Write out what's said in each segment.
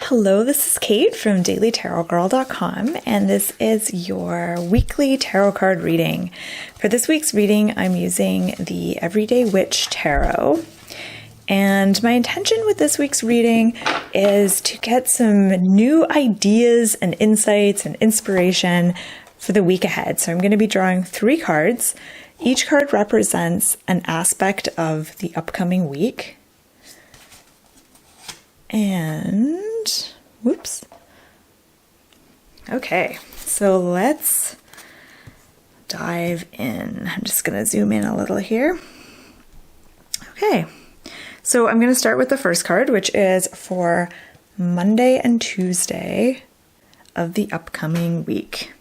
Hello, this is Kate from dailytarotgirl.com, and this is your weekly tarot card reading. For this week's reading, I'm using the Everyday Witch Tarot. And my intention with this week's reading is to get some new ideas and insights and inspiration for the week ahead. So I'm going to be drawing 3 cards. Each card represents an aspect of the upcoming week. And, whoops. Okay, so let's dive in. I'm just going to zoom in a little here. Okay, so I'm going to start with the first card, which is for Monday and Tuesday of the upcoming week.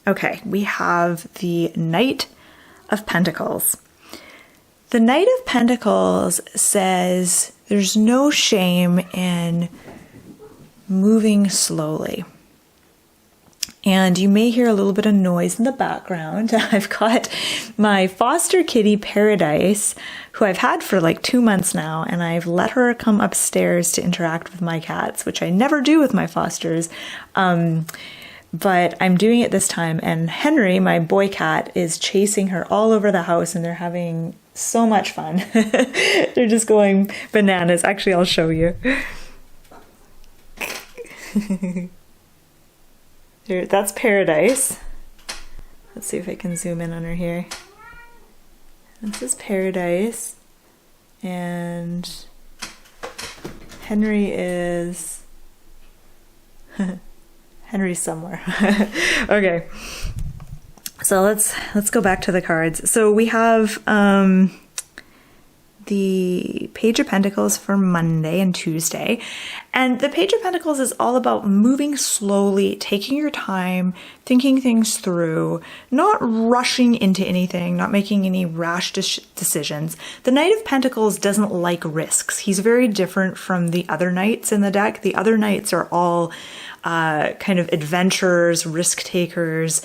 Okay, we have the Knight of Pentacles. The Knight of Pentacles says there's no shame in moving slowly. And you may hear a little bit of noise in the background. I've got my foster kitty Paradise, who I've had for like 2 months now, and I've let her come upstairs to interact with my cats, which I never do with my fosters. But I'm doing it this time, and Henry, my boy cat, is chasing her all over the house, and they're having so much fun. They're just going bananas. Actually, I'll show you. There, that's Paradise. Let's see if I can zoom in on her here. This is Paradise, and Henry is Henry's somewhere. Okay. So let's go back to the cards. So we have the Page of Pentacles for Monday and Tuesday. And the Page of Pentacles is all about moving slowly, taking your time, thinking things through, not rushing into anything, not making any rash decisions. The Knight of Pentacles doesn't like risks. He's very different from the other knights in the deck. The other knights are all kind of adventurers, risk takers,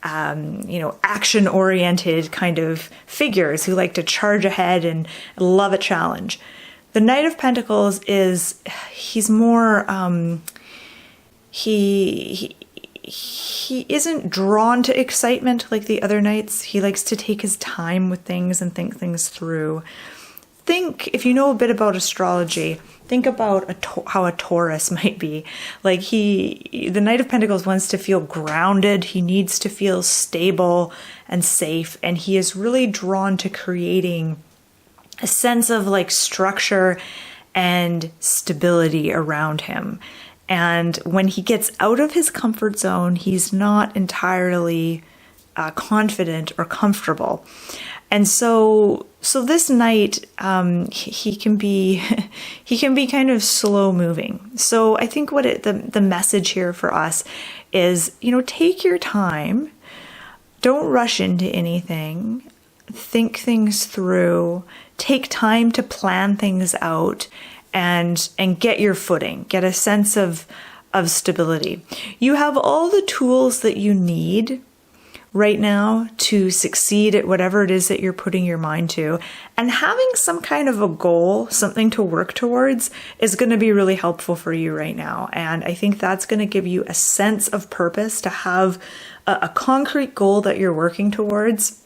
action-oriented kind of figures who like to charge ahead and love a challenge. The Knight of Pentacles he's more, he isn't drawn to excitement like the other knights. He likes to take his time with things and think things through. If you know a bit about astrology, think about how a Taurus might be. Like the Knight of Pentacles wants to feel grounded. He needs to feel stable and safe. And he is really drawn to creating a sense of like structure and stability around him. And when he gets out of his comfort zone, he's not entirely confident or comfortable. And so this knight, he can be kind of slow moving. So I think the message here for us is, take your time, don't rush into anything, think things through, take time to plan things out, and get your footing, get a sense of stability. You have all the tools that you need right now to succeed at whatever it is that you're putting your mind to, and having some kind of a goal, something to work towards, is going to be really helpful for you right now. And I think that's going to give you a sense of purpose, to have a concrete goal that you're working towards,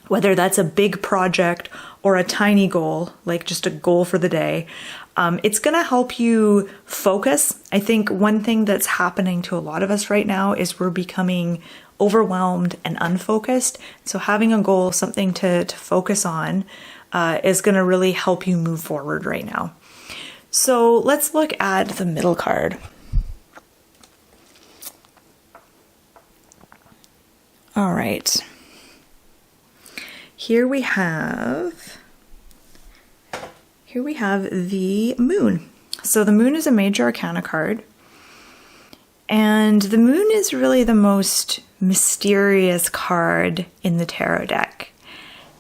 whether that's a big project or a tiny goal, like just a goal for the day. It's going to help you focus. I think one thing that's happening to a lot of us right now is we're becoming overwhelmed and unfocused. So having a goal, something to focus on, is going to really help you move forward right now. So let's look at the middle card. All right. Here we have the Moon. So the Moon is a major arcana card. And the Moon is really the most mysterious card in the tarot deck.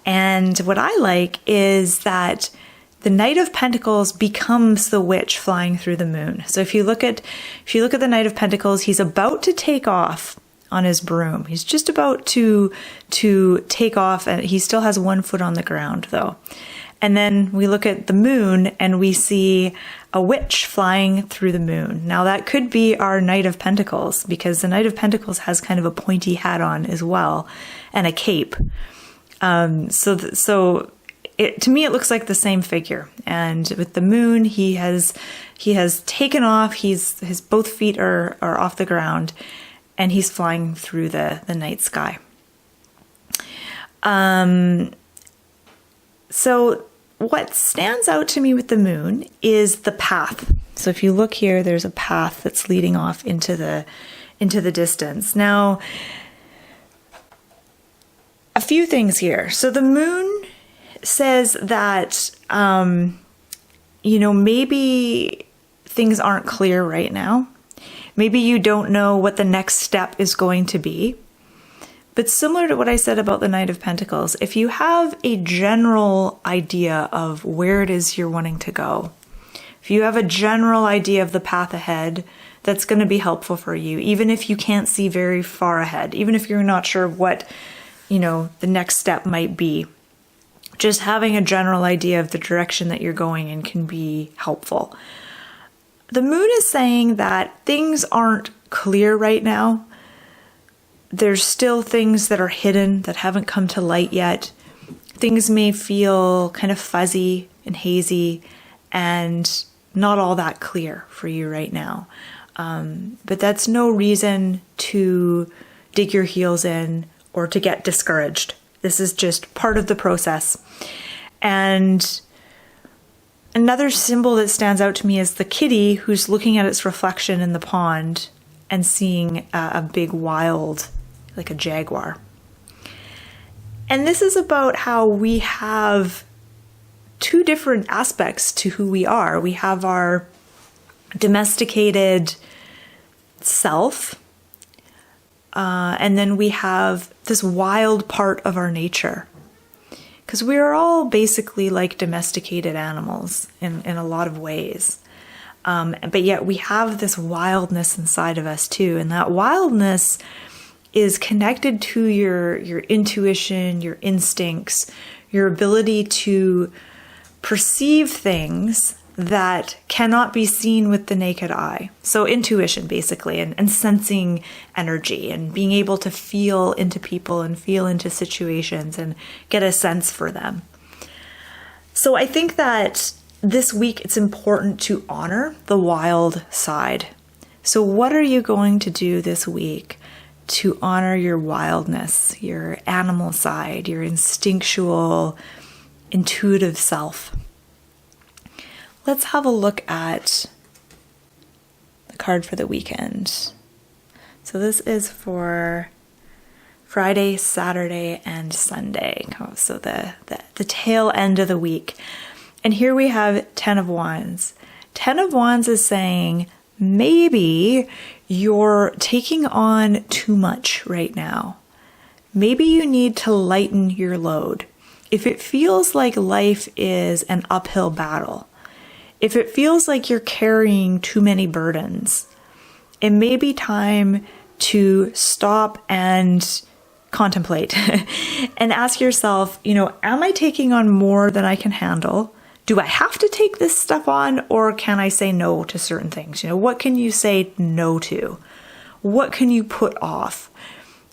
And what I like is that the Knight of Pentacles becomes the witch flying through the moon. So if you look at the Knight of Pentacles, he's about to take off on his broom. He's just about to take off, and he still has one foot on the ground though. And then we look at the moon and we see a witch flying through the moon. Now that could be our Knight of Pentacles, because the Knight of Pentacles has kind of a pointy hat on as well, and a cape. To me, it looks like the same figure. And with the moon, he has taken off. His both feet are off the ground, and he's flying through the night sky. So what stands out to me with the moon is the path. So if you look here, there's a path that's leading off into the distance. Now, a few things here. So the moon says that, maybe things aren't clear right now. Maybe you don't know what the next step is going to be. But similar to what I said about the Knight of Pentacles, if you have a general idea of where it is you're wanting to go, if you have a general idea of the path ahead, that's going to be helpful for you, even if you can't see very far ahead, even if you're not sure what, the next step might be. Just having a general idea of the direction that you're going in can be helpful. The moon is saying that things aren't clear right now. There's still things that are hidden that haven't come to light yet. Things may feel kind of fuzzy and hazy and not all that clear for you right now. But that's no reason to dig your heels in or to get discouraged. This is just part of the process. And another symbol that stands out to me is the kitty who's looking at its reflection in the pond and seeing a big wild, like a jaguar. And this is about how we have two different aspects to who we are. We have our domesticated self, and then we have this wild part of our nature. Because we are all basically like domesticated animals in a lot of ways. But yet we have this wildness inside of us too. And that wildness is connected to your intuition, your instincts, your ability to perceive things that cannot be seen with the naked eye. So intuition, basically, and sensing energy and being able to feel into people and feel into situations and get a sense for them. So I think that this week it's important to honor the wild side. So what are you going to do this week to honor your wildness, your animal side, your instinctual, intuitive self? Let's have a look at the card for the weekend. So this is for Friday, Saturday, and Sunday. So the tail end of the week. And here we have 10 of Wands. 10 of Wands is saying maybe you're taking on too much right now. Maybe you need to lighten your load. If it feels like life is an uphill battle, if it feels like you're carrying too many burdens, it may be time to stop and contemplate and ask yourself, am I taking on more than I can handle? Do I have to take this stuff on, or can I say no to certain things? What can you say no to? What can you put off?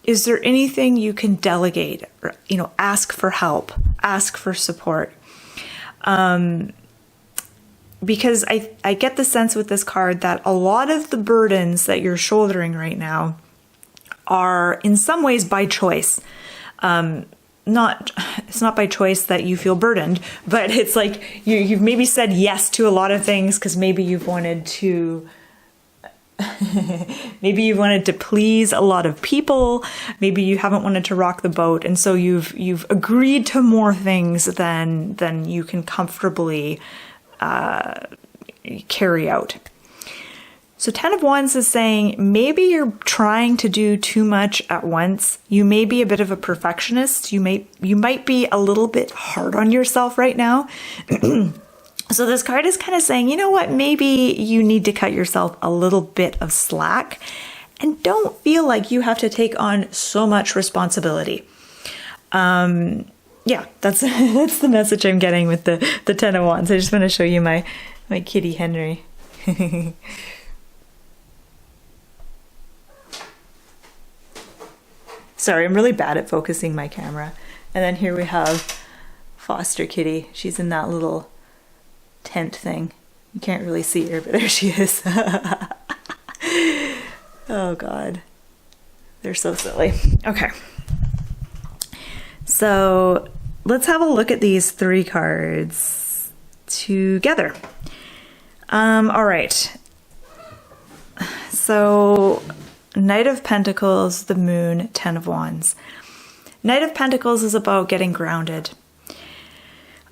Is there anything you can delegate? Ask for help, ask for support. Because I get the sense with this card that a lot of the burdens that you're shouldering right now are in some ways by choice. It's not by choice that you feel burdened, but it's like you've maybe said yes to a lot of things because maybe you've wanted to please a lot of people. Maybe you haven't wanted to rock the boat, and so you've agreed to more things than you can comfortably carry out. So 10 of Wands is saying maybe you're trying to do too much at once. You may be a bit of a perfectionist. You might be a little bit hard on yourself right now. So this card is kind of saying, you know what, maybe you need to cut yourself a little bit of slack and don't feel like you have to take on so much responsibility. yeah, that's that's the message I'm getting with the Ten of Wands. I just want to show you my kitty Henry. Sorry, I'm really bad at focusing my camera. And then here we have foster kitty. She's in that little tent thing. You can't really see her, but there she is. Oh God, they're so silly. Okay, so let's have a look at these 3 cards together. All right, so Knight of Pentacles, the Moon, 10 of Wands. Knight of Pentacles is about getting grounded.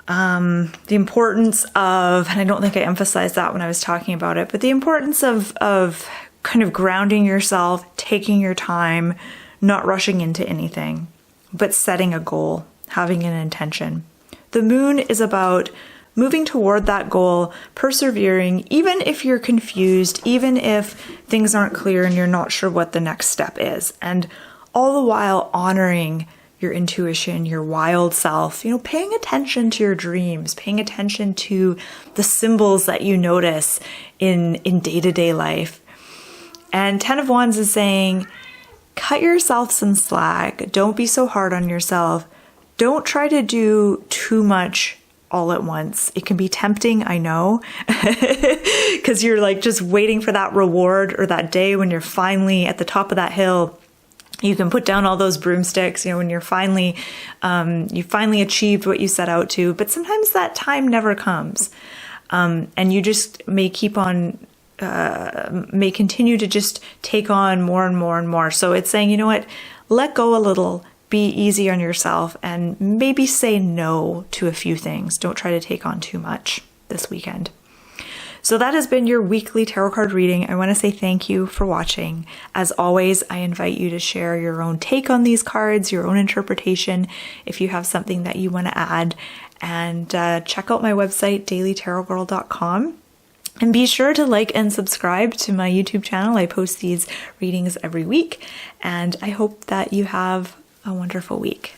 The importance of, and I don't think I emphasized that when I was talking about it, but the importance of kind of grounding yourself, taking your time, not rushing into anything, but setting a goal, having an intention. The Moon is about moving toward that goal, persevering, even if you're confused, even if things aren't clear and you're not sure what the next step is, and all the while honoring your intuition, your wild self, paying attention to your dreams, paying attention to the symbols that you notice in day-to-day life. And 10 of Wands is saying, cut yourself some slack. Don't be so hard on yourself. Don't try to do too much all at once. It can be tempting, I know, because you're like just waiting for that reward or that day when you're finally at the top of that hill. You can put down all those broomsticks, when you're finally, you finally achieved what you set out to, but sometimes that time never comes. And you just may may continue to just take on more and more and more. So it's saying, let go a little, be easy on yourself, and maybe say no to a few things. Don't try to take on too much this weekend. So that has been your weekly tarot card reading. I want to say thank you for watching. As always, I invite you to share your own take on these cards, your own interpretation, if you have something that you want to add. And check out my website, dailytarotgirl.com. And be sure to like and subscribe to my YouTube channel. I post these readings every week. And I hope that you have a wonderful week.